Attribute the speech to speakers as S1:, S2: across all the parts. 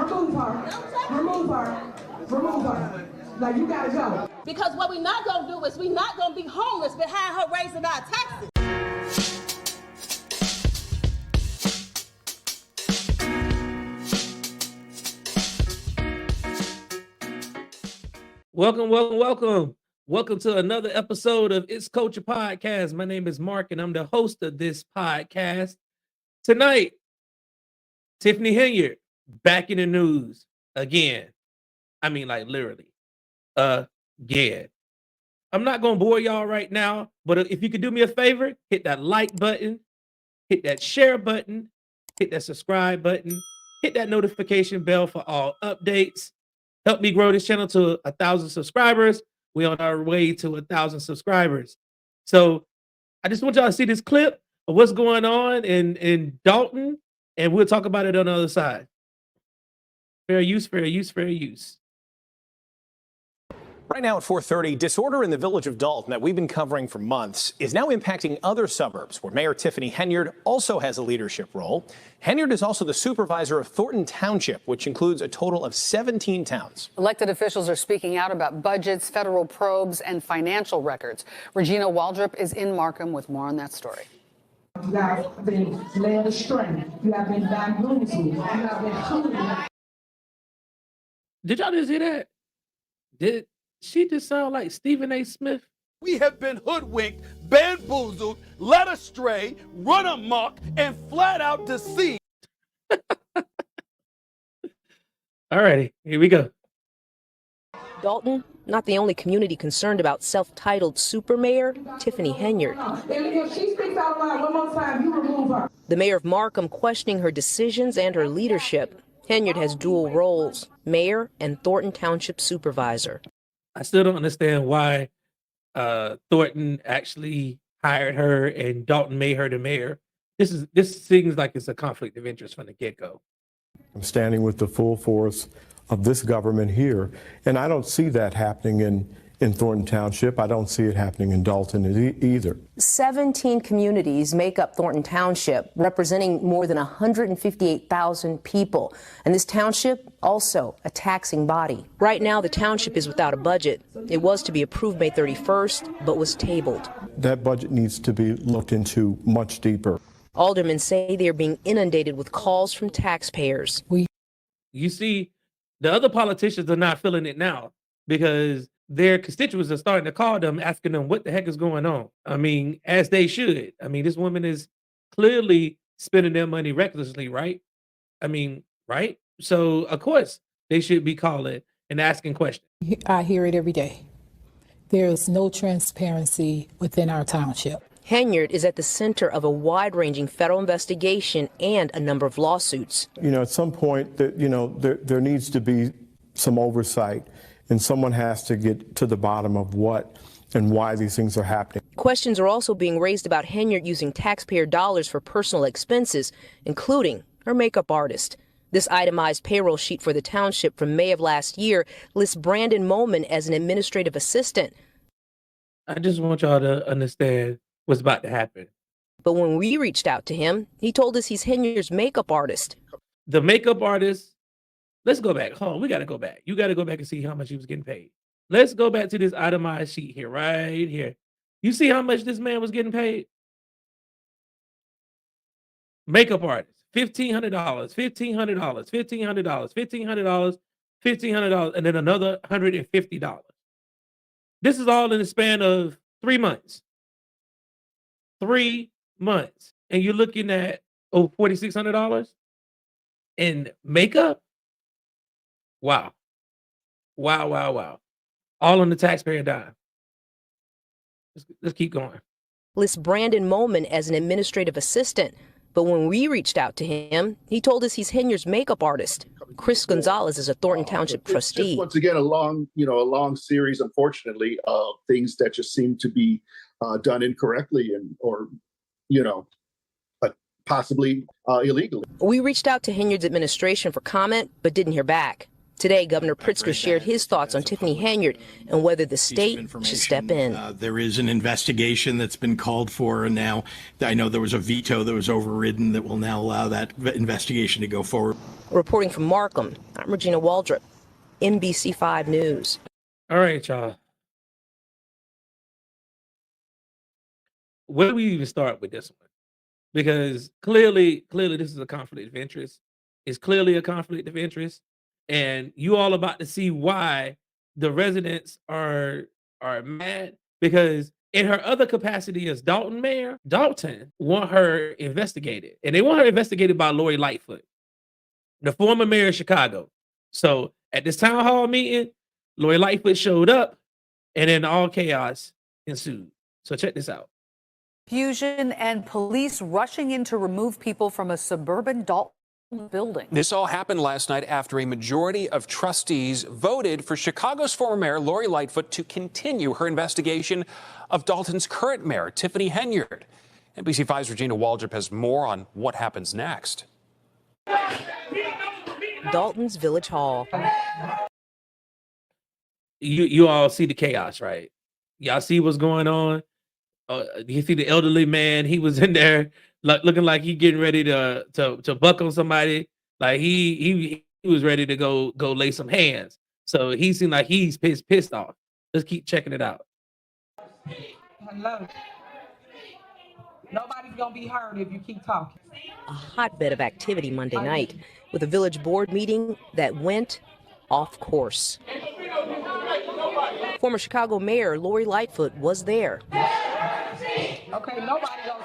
S1: Remove her. Remove her. Remove her. Like, you gotta go.
S2: Because what we're not gonna do is we're not gonna be homeless behind her raising our taxes.
S3: Welcome to another episode of It's Culture Podcast. My name is Mark, and I'm the host of this podcast. Tonight, Tiffany Henyard back in the news again. I mean, like literally, again. I'm not going to bore y'all right now, but if you could do me a favor, hit that like button, hit that share button, hit that subscribe button, hit that notification bell for all updates. Help me grow this channel to 1,000 subscribers. We're on our way to 1,000 subscribers. So I just want y'all to see this clip of what's going on in Dolton, and we'll talk about it on the other side. Fair use, fair use, fair use.
S4: Right now at 4:30, disorder in the village of Dolton that we've been covering for months is now impacting other suburbs where Mayor Tiffany Henyard also has a leadership role. Henyard is also the supervisor of Thornton Township, which includes a total of 17 towns.
S5: Elected officials are speaking out about budgets, federal probes, and financial records. Regina Waldrop is in Markham with more on that story.
S1: You have been led astray. You have been bamboozled. You have been fooled.
S3: Did y'all just hear that? Did she just sound like Stephen A. Smith?
S6: We have been hoodwinked, bamboozled, led astray, run amok, and flat out deceived.
S3: Alrighty, here we go.
S7: Dolton, not the only community concerned about self-titled super mayor Tiffany Henyard.
S1: If she speaks out loud one more time, you remove her.
S7: The mayor of Markham questioning her decisions and her leadership. Henyard has dual roles, mayor and Thornton Township supervisor.
S3: I still don't understand why Thornton actually hired her and Dolton made her the mayor. This seems like it's a conflict of interest from the get-go.
S8: I'm standing with the full force of this government here, and I don't see that happening in Thornton Township. I don't see it happening in Dolton either. 17
S7: communities make up Thornton Township, representing more than 158,000 people. And this township, also a taxing body. Right now, the township is without a budget. It was to be approved May 31st, but was tabled.
S8: That budget needs to be looked into much deeper.
S7: Aldermen say they are being inundated with calls from taxpayers.
S3: You see, the other politicians are not feeling it now because their constituents are starting to call them, asking them what the heck is going on. I mean, as they should. I mean, this woman is clearly spending their money recklessly, right? I mean, right? So, of course, they should be calling and asking questions.
S9: I hear it every day. There's no transparency within our township.
S7: Henyard is at the center of a wide-ranging federal investigation and a number of lawsuits.
S8: You know, at some point, there needs to be some oversight, and someone has to get to the bottom of what and why these things are happening.
S7: Questions are also being raised about Henyard using taxpayer dollars for personal expenses, including her makeup artist. This itemized payroll sheet for the township from May of last year lists Brandon Moman as an administrative assistant.
S3: I just want y'all to understand what's about to happen.
S7: But when we reached out to him, he told us he's Henyard's makeup artist.
S3: The makeup artist, let's go back. Hold on, we got to go back. You got to go back and see how much he was getting paid. Let's go back to this itemized sheet here, right here. You see how much this man was getting paid? Makeup artist, $1,500, $1,500, $1,500, $1,500, $1,500, and then another $150. This is all in the span of 3 months. 3 months. And you're looking at $4,600 in makeup? Wow. Wow, wow, wow. All on the taxpayer dime. Let's keep going.
S7: Lists Brandon Moman as an administrative assistant. But when we reached out to him, he told us he's Henyard's makeup artist. Chris Gonzalez is a Thornton Township trustee.
S10: Just, once again, a long series, unfortunately, of things that just seem to be done incorrectly or possibly illegally.
S7: We reached out to Henyard's administration for comment, but didn't hear back. Today, Governor Pritzker shared his thoughts on Tiffany Henyard and whether the state should step in.
S11: There is an investigation that's been called for, and now I know there was a veto that was overridden that will now allow that investigation to go forward.
S7: Reporting from Markham, I'm Regina Waldrop, NBC5 News.
S3: All right, y'all. Where do we even start with this one? Because clearly this is a conflict of interest. It's clearly a conflict of interest, and you all about to see why the residents are mad, because in her other capacity as Dolton mayor, Dolton want her investigated, and they want her investigated by Lori Lightfoot, the former mayor of Chicago. So at this town hall meeting, Lori Lightfoot showed up, and then all chaos ensued. So check this out.
S12: Confusion and police rushing in to remove people from a suburban Dolton building.
S13: This all happened last night after a majority of trustees voted for Chicago's former mayor, Lori Lightfoot, to continue her investigation of Dolton's current mayor, Tiffany Henyard. NBC5's Regina Waldrop has more on what happens next.
S7: Dolton's Village Hall.
S3: You all see the chaos, right? Y'all see what's going on? You see the elderly man. He was in there looking like he getting ready to buck on somebody. Like he was ready to go lay some hands. So he seemed like he's pissed off. Let's keep checking it out.
S1: Hello. Nobody's gonna be hurt if you keep talking.
S7: A hotbed of activity Monday night with a village board meeting that went off course. Former Chicago Mayor Lori Lightfoot was there.
S1: Okay, nobody gonna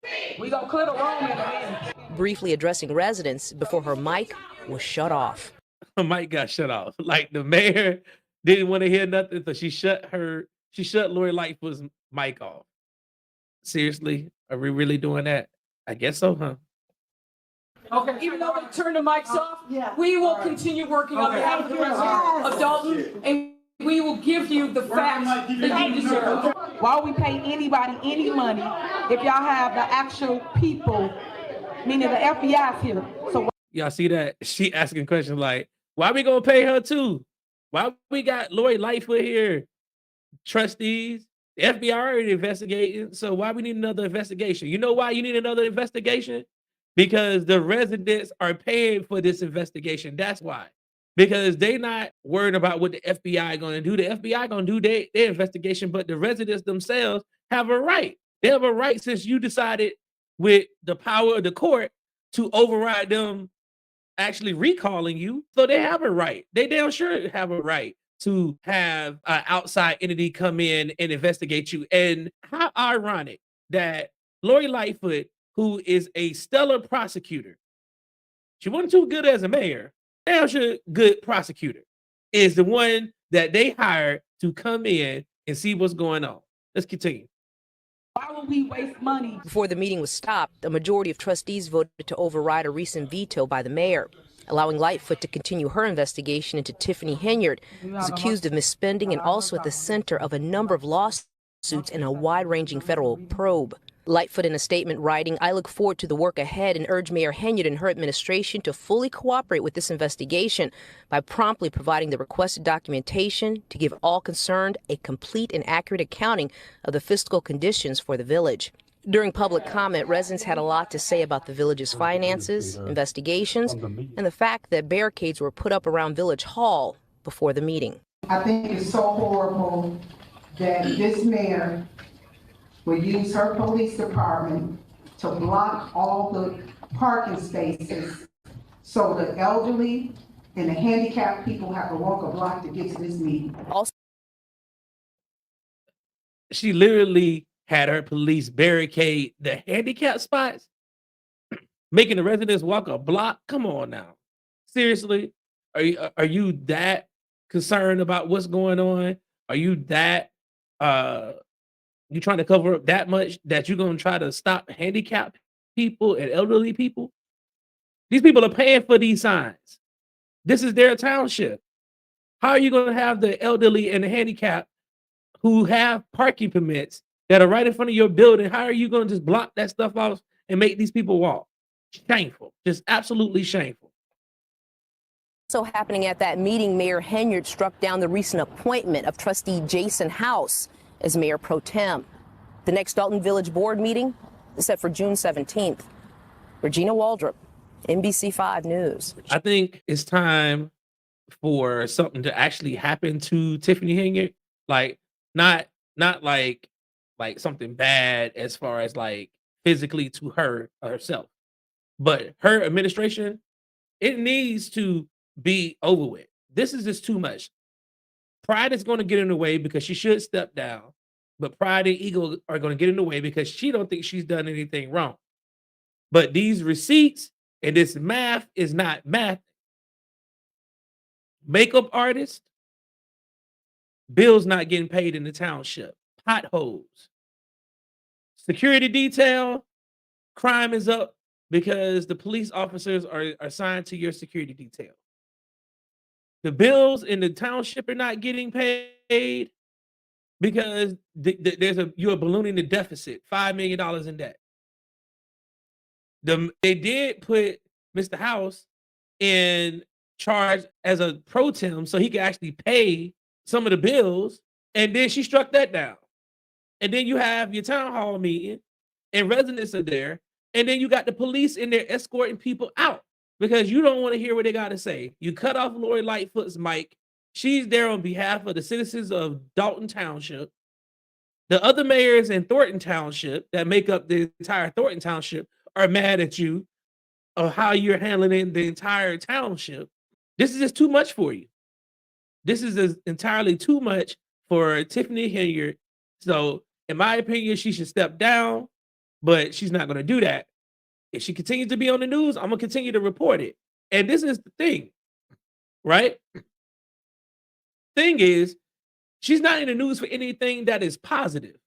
S1: speak. We gonna clear the room in a minute.
S7: Briefly addressing residents before her mic was shut off.
S3: Her mic got shut off. Like the mayor didn't want to hear nothing, so she shut Lori Lightfoot's mic off. Seriously, are we really doing that? I guess so, huh?
S1: Okay.
S14: Even though they turn the mics off, we will continue working on behalf of the residents of Dolton, and we will give you the facts that you deserve.
S1: Why we pay anybody any money if y'all have the actual people, meaning the FBI's here? So
S3: Y'all see that? She asking questions like, why we gonna pay her too? Why we got Lori Lightfoot here? Trustees, the FBI already investigating, so why we need another investigation? You know why you need another investigation? Because the residents are paying for this investigation. That's why. Because they not worried about what the FBI going to do. The FBI going to do their investigation, but the residents themselves have a right. They have a right, since you decided with the power of the court to override them actually recalling you. So they have a right. They damn sure have a right to have an outside entity come in and investigate you. And how ironic that Lori Lightfoot, who is a stellar prosecutor, she wasn't too good as a mayor, damn sure good prosecutor, is the one that they hired to come in and see what's going on. Let's continue.
S1: why would we waste money?
S7: Before the meeting was stopped, a majority of trustees voted to override a recent veto by the mayor, allowing Lightfoot to continue her investigation into Tiffany Henyard, who's accused of misspending and also at the center of a number of lawsuits and a wide-ranging federal probe. Lightfoot, in a statement, writing, "I look forward to the work ahead and urge Mayor Henyard and her administration to fully cooperate with this investigation by promptly providing the requested documentation to give all concerned a complete and accurate accounting of the fiscal conditions for the village." During public comment, residents had a lot to say about the village's finances, investigations, and the fact that barricades were put up around Village Hall before the meeting.
S1: I think it's so horrible that this mayor would use her police department to block all the parking spaces so the elderly and the handicapped people have to walk a block to get to this meeting.
S7: Also,
S3: she literally had her police barricade the handicap spots, making the residents walk a block. Come on now. Seriously? Are you that concerned about what's going on? Are you that you trying to cover up that much that you're going to try to stop handicapped people and elderly people? These people are paying for these signs. This is their township. How are you going to have the elderly and the handicapped who have parking permits that are right in front of your building? How are you going to just block that stuff off and make these people walk? Shameful. Just absolutely shameful.
S7: also happening at that meeting, Mayor Henyard struck down the recent appointment of trustee Jason House as mayor pro tem. The next Dolton Village Board meeting is set for June 17th. Regina Waldrop, NBC5 News.
S3: I think it's time for something to actually happen to Tiffany Henyard. Like, not like something bad as far as like physically to her herself, but her administration, it needs to be over with. This is just too much. Pride is going to get in the way because she should step down, but pride and ego are going to get in the way because she don't think she's done anything wrong. But these receipts and this math is not math. Makeup artist, bills not getting paid in the township, potholes, security detail, crime is up because the police officers are assigned to your security detail. The bills in the township are not getting paid because you're ballooning the deficit, $5 million in debt. They did put Mr. House in charge as a pro tem so he could actually pay some of the bills, and then she struck that down. And then you have your town hall meeting and residents are there, and then you got the police in there escorting people out because you don't want to hear what they got to say. You cut off Lori Lightfoot's mic. She's there on behalf of the citizens of Dolton Township. The other mayors in Thornton Township that make up the entire Thornton Township are mad at you of how you're handling the entire township. This is just too much for you. This is entirely too much for Tiffany Henyard. So, in my opinion, she should step down, but she's not going to do that. If she continues to be on the news, I'm going to continue to report it. And this is the thing, right? Thing is, she's not in the news for anything that is positive.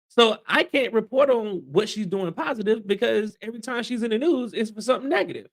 S3: So I can't report on what she's doing positive because every time she's in the news, it's for something negative.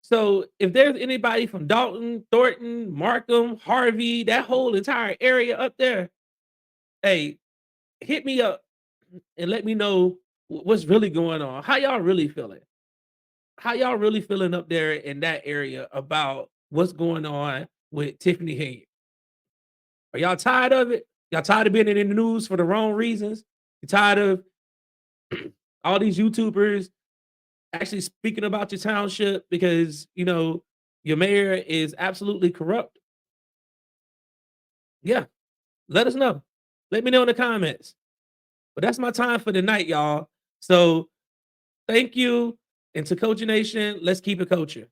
S3: So if there's anybody from Dolton, Thornton, Markham, Harvey, that whole entire area up there, hey, hit me up and let me know what's really going on. How y'all really feeling? How y'all really feeling up there in that area about what's going on with Tiffany Henyard? Are y'all tired of it? Y'all tired of being in the news for the wrong reasons? You tired of all these YouTubers actually speaking about your township because, you know, your mayor is absolutely corrupt? Yeah, let us know. Let me know in the comments. But that's my time for the night, y'all. So thank you. And to Culture Nation, let's keep it culture.